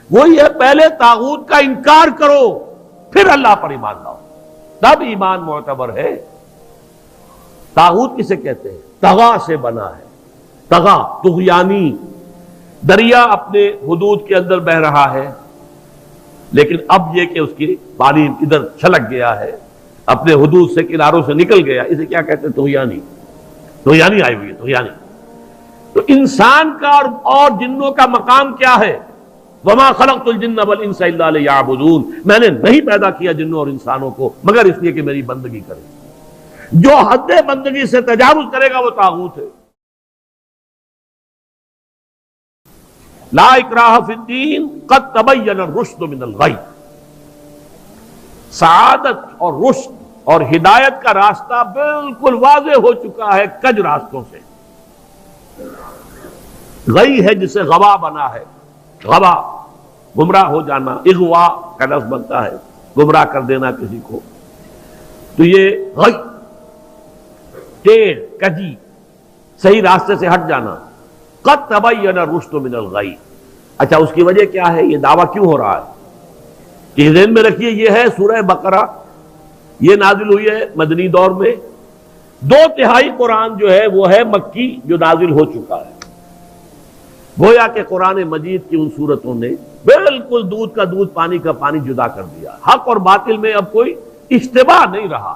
وہی ہے پہلے طاغوت کا انکار کرو پھر اللہ پر ایمان لاؤ، تب ایمان معتبر ہے۔ طاغوت کسے کہتے ہیں؟ طغا سے بنا ہے، طغا طغیانی، دریا اپنے حدود کے اندر بہ رہا ہے لیکن اب یہ کہ اس کی پانی ادھر چھلک گیا ہے، اپنے حدود سے کناروں سے نکل گیا، اسے کیا کہتے ہیں؟ طغیانی، طغیانی آئی ہوئی ہے، طغیانی۔ تو انسان کا اور جنوں کا مقام کیا ہے؟ وما خلقت الجن والانس الا لیعبدون، میں نے نہیں پیدا کیا جنوں اور انسانوں کو مگر اس لیے کہ میری بندگی کریں۔ جو حد بندگی سے تجاوز کرے گا وہ طاغوت ہے۔ لا اکراہ فی الدین قد تبین الرشد من الغی، سعادت اور رشد اور ہدایت کا راستہ بالکل واضح ہو چکا ہے کج راستوں سے۔ غی ہے جسے غوا بنا ہے، غوا گمراہ ہو جانا، اغوا کا لفظ بنتا ہے گمراہ کر دینا کسی کو، تو یہ غی ٹیڑھ کجی صحیح راستے سے ہٹ جانا۔ قد تبین الرشد من الغی، اچھا اس کی وجہ کیا ہے؟ یہ دعویٰ کیوں ہو رہا ہے کہ ذہن میں رکھیے یہ ہے سورہ بقرہ، یہ نازل ہوئی ہے مدنی دور میں، 2/3 قرآن جو ہے وہ ہے مکی جو نازل ہو چکا ہے۔ گویا کہ قرآن مجید کی ان صورتوں نے بالکل دودھ کا دودھ پانی کا پانی جدا کر دیا، حق اور باطل میں اب کوئی اشتباہ نہیں رہا،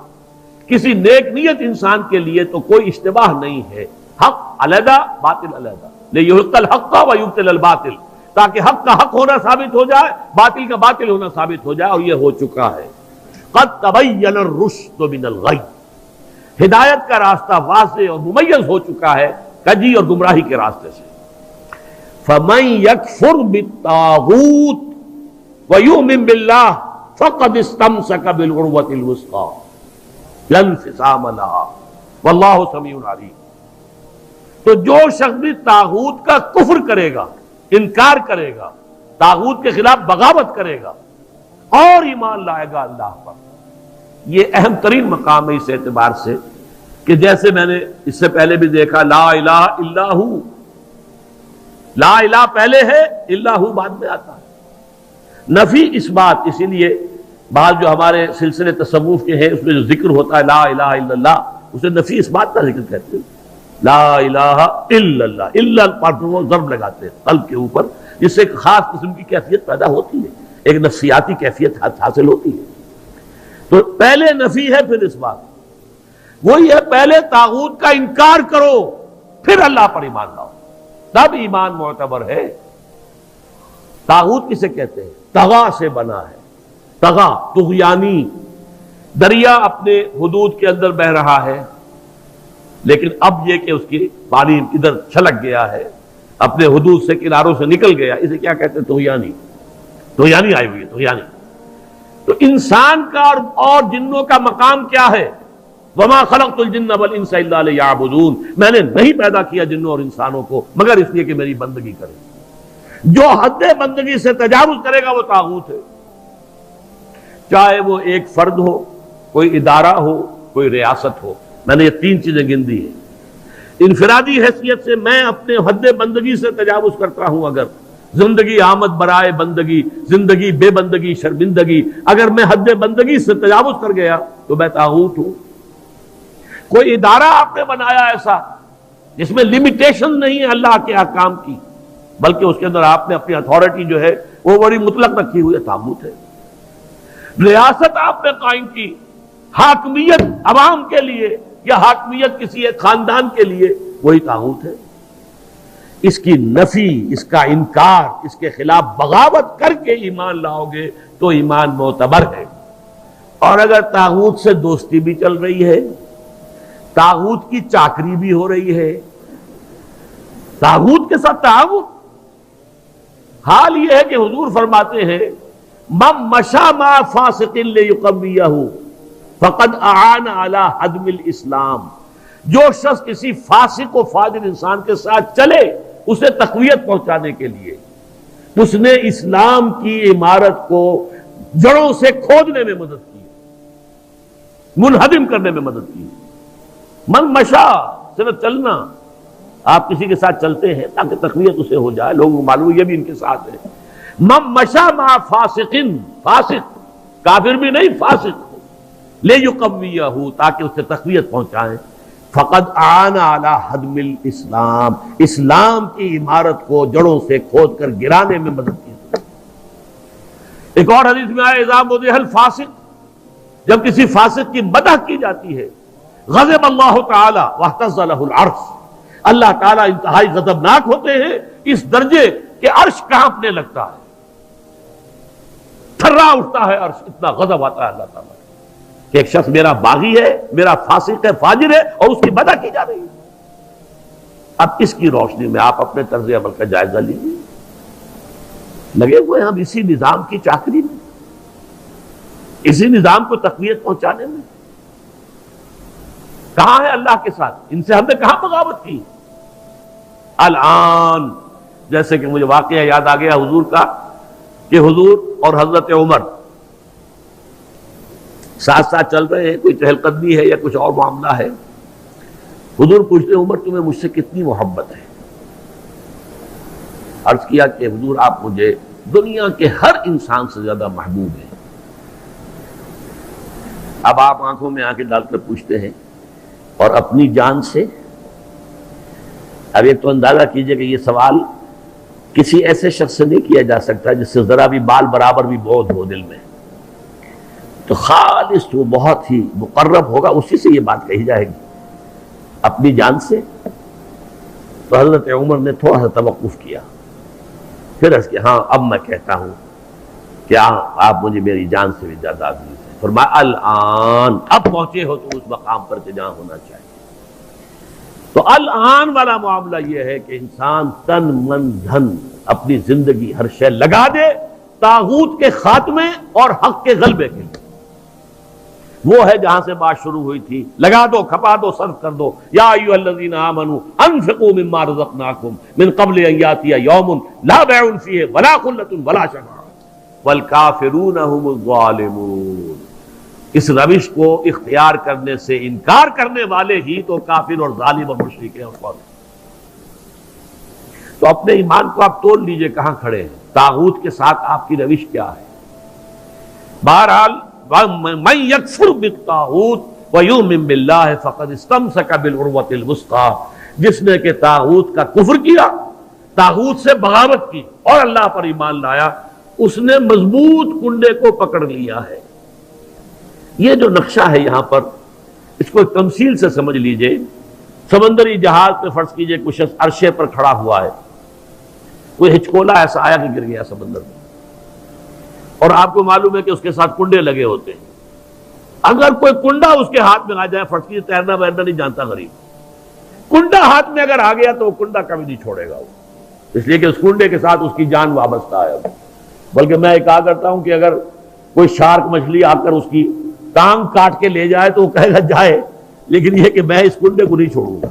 کسی نیک نیت انسان کے لیے تو کوئی اشتباہ نہیں ہے، حق علیحدہ باطل علیحدہ، لیحق الحق ویبطل الباطل، تاکہ حق کا حق ہونا ثابت ہو جائے، باطل کا باطل ہونا ثابت ہو جائے، اور یہ ہو چکا ہے۔ قد تبین الرشد من الغی، ہدایت کا راستہ واضح اور ممیز ہو چکا ہے کجی اور گمراہی کے راستے سے۔ فَمَن يَكْفُرْ بِالطَّاغُوتِ وَيُؤْمِن بِاللَّهِ فَقَدِ اسْتَمْسَكَ بِالْعُرْوَةِ الْوُثْقَىٰ لَا انفصام لَهَا وَاللَّهُ سَمِيعٌ عَلِيمٌ۔ تو جو شخص بھی طاغوت کا کفر کرے گا، انکار کرے گا، طاغوت کے خلاف بغاوت کرے گا اور ایمان لائے گا اللہ پر، یہ اہم ترین مقام ہے اس اعتبار سے کہ جیسے میں نے اس سے پہلے بھی دیکھا، لا الہ الا ہو، لا الہ پہلے ہے، الا ہو بعد میں آتا ہے، نفی اس بات، اسی لیے بعض جو ہمارے سلسلے تصوف کے ہیں اس میں جو ذکر ہوتا ہے لا الہ الا اللہ، اسے نفی اس بات کا ذکر کہتے ہیں، لا الہ الا اللہ، الا پر وہ ضرب لگاتے ہیں قلب کے اوپر، جس سے ایک خاص قسم کی کیفیت پیدا ہوتی ہے، ایک نفسیاتی کیفیت حاصل ہوتی ہے۔ تو پہلے نفی ہے پھر اس بات، وہی ہے پہلے طاغوت کا انکار کرو پھر اللہ پر ایمان لاؤ، تب ایمان معتبر ہے۔ طاغوت کسے کہتے ہیں؟ طغا سے بنا ہے، طغا طغیانی، دریا اپنے حدود کے اندر بہ رہا ہے لیکن اب یہ کہ اس کی پانی ادھر چھلک گیا ہے، اپنے حدود سے کناروں سے نکل گیا، اسے کیا کہتے ہیں؟ طغیانی، طغیانی آئی ہوئی ہے، طغیانی۔ تو انسان کا اور جنوں کا مقام کیا ہے؟ وما خلقت الجن والانس الا لیعبدون، میں نے نہیں پیدا کیا جنوں اور انسانوں کو مگر اس لیے کہ میری بندگی کریں۔ جو حد بندگی سے تجاوز کرے گا وہ طاغوت ہے، چاہے وہ ایک فرد ہو، کوئی ادارہ ہو، کوئی ریاست ہو۔ میں نے یہ 3 چیزیں گن دی ہیں۔ انفرادی حیثیت سے میں اپنے حد بندگی سے تجاوز کرتا ہوں، اگر زندگی آمد برائے بندگی، زندگی بے بندگی شرمندگی، اگر میں حد بندگی سے تجاوز کر گیا تو میں طاغوت ہوں۔ کوئی ادارہ آپ نے بنایا ایسا جس میں لمیٹیشن نہیں ہے اللہ کے احکام کی، بلکہ اس کے اندر آپ نے اپنی اتھارٹی جو ہے وہ بڑی مطلق رکھی ہوئی ہے، طاغوت ہے۔ ریاست آپ نے قائم کی، حاکمیت عوام کے لیے یا حاکمیت کسی ایک خاندان کے لیے، وہی طاغوت ہے۔ اس کی نفی، اس کا انکار، اس کے خلاف بغاوت کر کے ایمان لاؤ گے تو ایمان معتبر ہے۔ اور اگر طاغوت سے دوستی بھی چل رہی ہے، طاغوت کی چاکری بھی ہو رہی ہے، طاغوت کے ساتھ تعاون، حال یہ ہے کہ حضور فرماتے ہیں من مشى مع فاسق ليقويه فقد اعان على هدم الاسلام، جو شخص کسی فاسق و فاجر انسان کے ساتھ چلے اسے تقویت پہنچانے کے لیے، اس نے اسلام کی عمارت کو جڑوں سے کھودنے میں مدد کی، منہدم کرنے میں مدد کی۔ من مشا صرف چلنا، آپ کسی کے ساتھ چلتے ہیں تاکہ تقویت اسے ہو جائے، لوگوں کو معلوم یہ بھی ان کے ساتھ ہے۔ من مشا مع فاسقن، فاسق کافر بھی نہیں، فاسق ہو، لیقویہ، تاکہ اس سے تقویت پہنچائیں، فقد اعان علی ہدم الاسلام، اسلام کی عمارت کو جڑوں سے کھود کر گرانے میں مدد کی۔ ایک اور حدیث میں آیا اذا مدح الفاسق، جب کسی فاسق کی مدح کی جاتی ہے، غضب اللہ تعالی واہتز لہ العرش، اللہ تعالیٰ انتہائی غضبناک ہوتے ہیں اس درجے کہ عرش کانپنے لگتا ہے، تھرا اٹھتا ہے عرش، اتنا غضب آتا ہے اللہ تعالیٰ کہ ایک شخص میرا باغی ہے، میرا فاسق ہے، فاجر ہے، اور اس کی مدح کی جا رہی ہے۔ اب اس کی روشنی میں آپ اپنے طرز عمل کا جائزہ لیجیے، لگے ہوئے ہم اسی نظام کی چاکری میں، اسی نظام کو تقویت پہنچانے میں۔ کہاں ہے اللہ کے ساتھ؟ ان سے ہم نے کہاں بغاوت کی؟ الآن جیسے کہ مجھے واقعہ یاد آ گیا حضور کا، کہ حضور اور حضرت عمر ساتھ ساتھ چل رہے ہیں، کوئی چہل قدمی ہے یا کچھ اور معاملہ ہے، حضور پوچھتے عمر تمہیں مجھ سے کتنی محبت ہے؟ عرض کیا کہ حضور آپ مجھے دنیا کے ہر انسان سے زیادہ محبوب ہیں۔ اب آپ آنکھوں میں آنکھیں ڈال کر پوچھتے ہیں اور اپنی جان سے؟ اب ایک تو اندازہ کیجئے کہ یہ سوال کسی ایسے شخص سے نہیں کیا جا سکتا جس سے ذرا بھی بال برابر بھی بودھ ہو دل میں، تو خالص وہ بہت ہی مقرب ہوگا، اسی سے یہ بات کہی جائے گی۔ اپنی جان سے؟ تو حضرت عمر نے تھوڑا سا توقف کیا، پھر عرض کیا ہاں اب میں کہتا ہوں کہ آپ مجھے میری جان سے بھی زیادہ عزیز ہیں۔ فرمایا الآن، اب پہنچے ہو تو اس مقام پر کہ جہاں ہونا چاہیے۔ تو الآن والا معاملہ یہ ہے کہ انسان تن من دھن اپنی زندگی ہر شے لگا دے طاغوت کے خاتمے اور حق کے غلبے کے لیے۔ وہ ہے جہاں سے بات شروع ہوئی تھی، لگا دو، کھپا دو، صرف کر دو۔ یا ایھا الذین آمنوا انفقوا مما رزقناکم من قبل ان یاتی یوم لا بیع فیہ ولا خلۃ ولا شفاعۃ والکافرون هم الظالمون۔ اس روش کو اختیار کرنے سے انکار کرنے والے ہی تو کافر اور ظالم اور مشرک ہیں۔ اور تو اپنے ایمان کو آپ تول لیجئے کہاں کھڑے ہیں، طاغوت کے ساتھ آپ کی روش کیا ہے۔ بہرحال من یکفر بالطاغوت ویؤمن باللہ فقد استمسک بالعروۃ الوثقی، جس نے کہ طاغوت کا کفر کیا، طاغوت سے بغاوت کی اور اللہ پر ایمان لایا، اس نے مضبوط کنڈے کو پکڑ لیا ہے۔ یہ جو نقشہ ہے یہاں پر، اس کو ایک تمثیل سے سمجھ لیجئے۔ سمندری جہاز پہ فرض کیجئے کچھ عرشے پر کھڑا ہوا ہے، کوئی ہچکولا ایسا آیا کہ گر گیا سمندر میں، اور آپ کو معلوم ہے کہ اس کے ساتھ کنڈے لگے ہوتے ہیں۔ اگر کوئی کنڈا اس کے ہاتھ میں آ جائے، فرض کیجئے تیرنا ویرنا نہیں جانتا غریب، کنڈا ہاتھ میں اگر آ گیا تو وہ کنڈا کبھی نہیں چھوڑے گا وہ، اس لیے کہ اس کنڈے کے ساتھ اس کی جان وابستہ ہے۔ بلکہ میں کہا کرتا ہوں کہ اگر کوئی شارک مچھلی آ کر اس کی ٹانگ کاٹ کے لے جائے تو وہ کہے گا جائے، لیکن یہ کہ میں اس کنڈے کو نہیں چھوڑوں گا،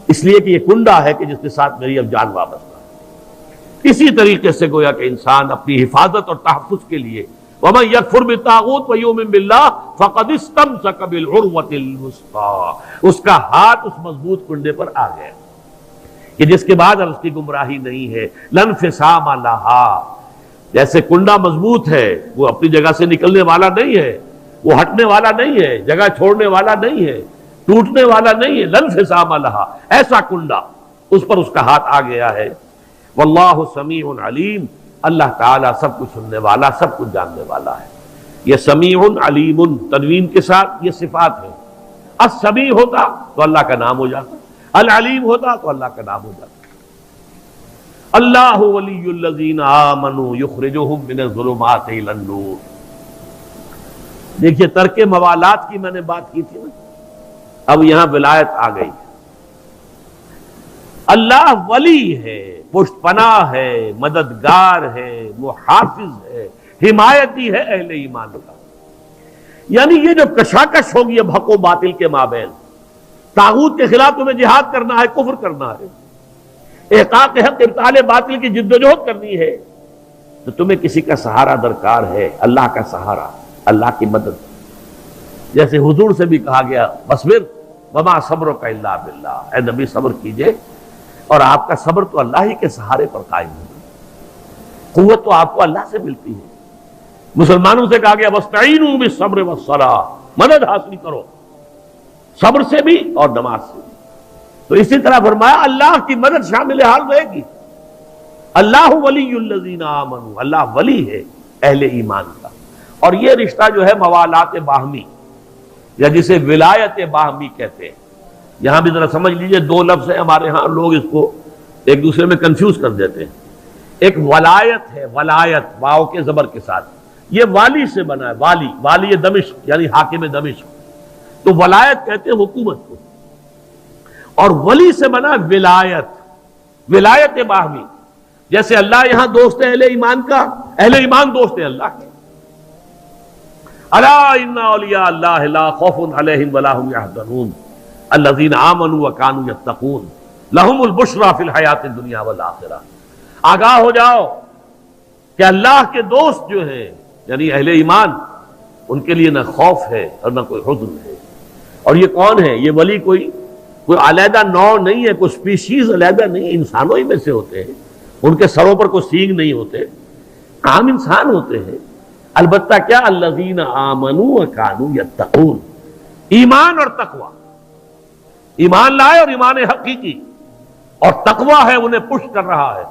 اس لیے کہ یہ کنڈا ہے کہ جس کے ساتھ میری اب جان وابستہ ہے۔ اسی طریقے سے گویا کہ انسان اپنی حفاظت اور تحفظ کے لیے وَمَن يَكْفُرْ بِالطَّاغُوتِ وَيُؤْمِن بِاللَّهِ فَقَدِ اسْتَمْسَكَ بِالْعُرْوَةِ الْوُثْقَىٰ، اس کا ہاتھ اس مضبوط کنڈے پر آ گیا کہ جس کے بعد اب اس کی گمراہی نہیں ہے۔ لَا انفصام لَهَا، جیسے کنڈا مضبوط ہے، وہ اپنی جگہ سے نکلنے والا نہیں ہے، وہ ہٹنے والا نہیں ہے، جگہ چھوڑنے والا نہیں ہے، ٹوٹنے والا نہیں ہے۔ لَا انفصام لَهَا، ایسا کنڈا اس پر اس کا ہاتھ آ گیا ہے۔ واللہ سمیع علیم، اللہ تعالیٰ سب کچھ سننے والا، سب کچھ جاننے والا ہے۔ یہ سمیع علیم تنوین کے ساتھ یہ صفات ہے۔ السمیع ہوتا تو اللہ کا نام ہو جاتا، العلیم ہوتا تو اللہ کا نام ہو جاتا۔ اللہ ولی الذین آمنوا یخرجہم من الظلمات الی النور۔ دیکھیے ترک موالات کی میں نے بات کی تھی نا، اب یہاں ولایت آ گئی۔ اللہ ولی ہے، پشت پناہ ہے، مددگار ہے، محافظ ہے، حمایتی ہے اہل ایمان کا۔ یعنی یہ جو کشاکش ہوگی اب حق و باطل کے مابین، طاغوت کے خلاف تمہیں جہاد کرنا ہے، کفر کرنا ہے، احقاق حق ابطال باطل کی جدوجہد کرنی ہے، تو تمہیں کسی کا سہارا درکار ہے، اللہ کا سہارا، اللہ کی مدد۔ جیسے حضور سے بھی کہا گیا وَاصْبِرْ وَمَا صَبْرُكَ إِلَّا بِاللَّهِ، اے نبی صبر کیجئے اور آپ کا صبر تو اللہ ہی کے سہارے پر قائم ہے۔ قوت تو آپ کو اللہ سے ملتی ہے. مسلمانوں سے کہا گیا وَاسْتَعِينُوا بِالصَّبْرِ وَالصَّلَاةِ، مدد حاصل کرو صبر سے بھی اور نماز سے بھی. تو اسی طرح فرمایا اللہ کی مدد شامل حال رہے گی. اللہ ولی الذین آمنوا، اللہ ولی ہے اہل ایمان کا. اور یہ رشتہ جو ہے موالات باہمی یا جسے ولایت باہمی کہتے ہیں. یہاں بھی ذرا سمجھ لیجئے، دو لفظ ہیں ہمارے ہاں، لوگ اس کو ایک دوسرے میں کنفیوز کر دیتے ہیں. ایک ولایت ہے، ولایت واو کے زبر کے ساتھ، یہ والی سے بنا ہے. والی، والی دمشق یعنی حاکم دمشق. تو ولایت کہتے ہیں حکومت کو، اور ولی سے بنا ولایت، ولایت باہمی. جیسے اللہ یہاں دوست ہے اہل ایمان کا، اہل ایمان دوست ہے اللہ کے. الا ان اولیاء اللہ لا خوف علیہم ولا هم يحزنون الذین آمنوا وكانوا يتقون لهم البشرى فی الحیات الدنیا والآخرہ. آگاہ ہو جاؤ کہ اللہ کے دوست جو ہیں یعنی اہل ایمان، ان کے لیے نہ خوف ہے اور نہ کوئی حزن ہے. اور یہ کون ہے؟ یہ ولی کوئی علیحدہ نوع نہیں ہے، کوئی سپیشیز علیحدہ نہیں، انسانوں ہی میں سے ہوتے ہیں. ان کے سروں پر کوئی سینگ نہیں ہوتے، عام انسان ہوتے ہیں. البتہ کیا؟ الذین آمنوا وکانوا یتقون. ایمان اور تقوی، ایمان لائے اور ایمان حقیقی، اور تقوی ہے انہیں پش کر رہا ہے.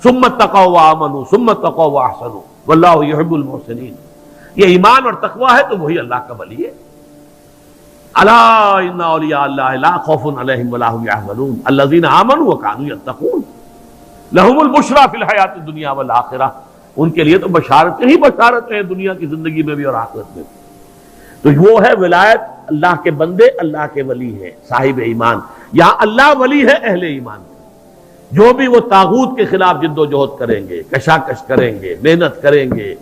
ثم اتقوا وآمنوا ثم اتقوا واحسنوا واللہ یحب المحسنین. یہ ایمان اور تقوی ہے تو وہی اللہ کا ولی ہے. الا ان اولیاء اللہ لا خوف علیہم ولا هم يحزنون الذین آمنوا وكانوا يتقون لهم البشرى فی الحیات الدنیا والآخرہ. ان کے لیے تو بشارتیں ہی بشارتیں ہیں دنیا کی زندگی میں بھی اور آخرت میں بھی. تو وہ ہے ولایت، اللہ کے بندے اللہ کے ولی ہے صاحب ایمان. یہاں اللہ ولی ہے اہل ایمان. جو بھی وہ طاغوت کے خلاف جد و جہد کریں گے، کشاکش کریں گے، محنت کریں گے،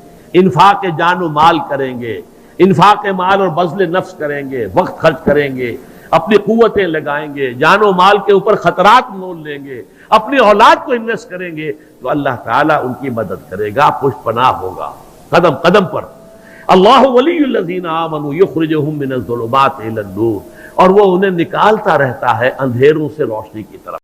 انفاق جان و مال کریں گے، انفاق مال اور بذل نفس کریں گے، وقت خرچ کریں گے، اپنی قوتیں لگائیں گے، جان و مال کے اوپر خطرات مول لیں گے، اپنی اولاد کو انویسٹ کریں گے، تو اللہ تعالیٰ ان کی مدد کرے گا، پشت پناہ ہوگا قدم قدم پر. اللہ ولی الذین آمنوا یخرجہم من الظلمات الی النور. اور وہ انہیں نکالتا رہتا ہے اندھیروں سے روشنی کی طرف.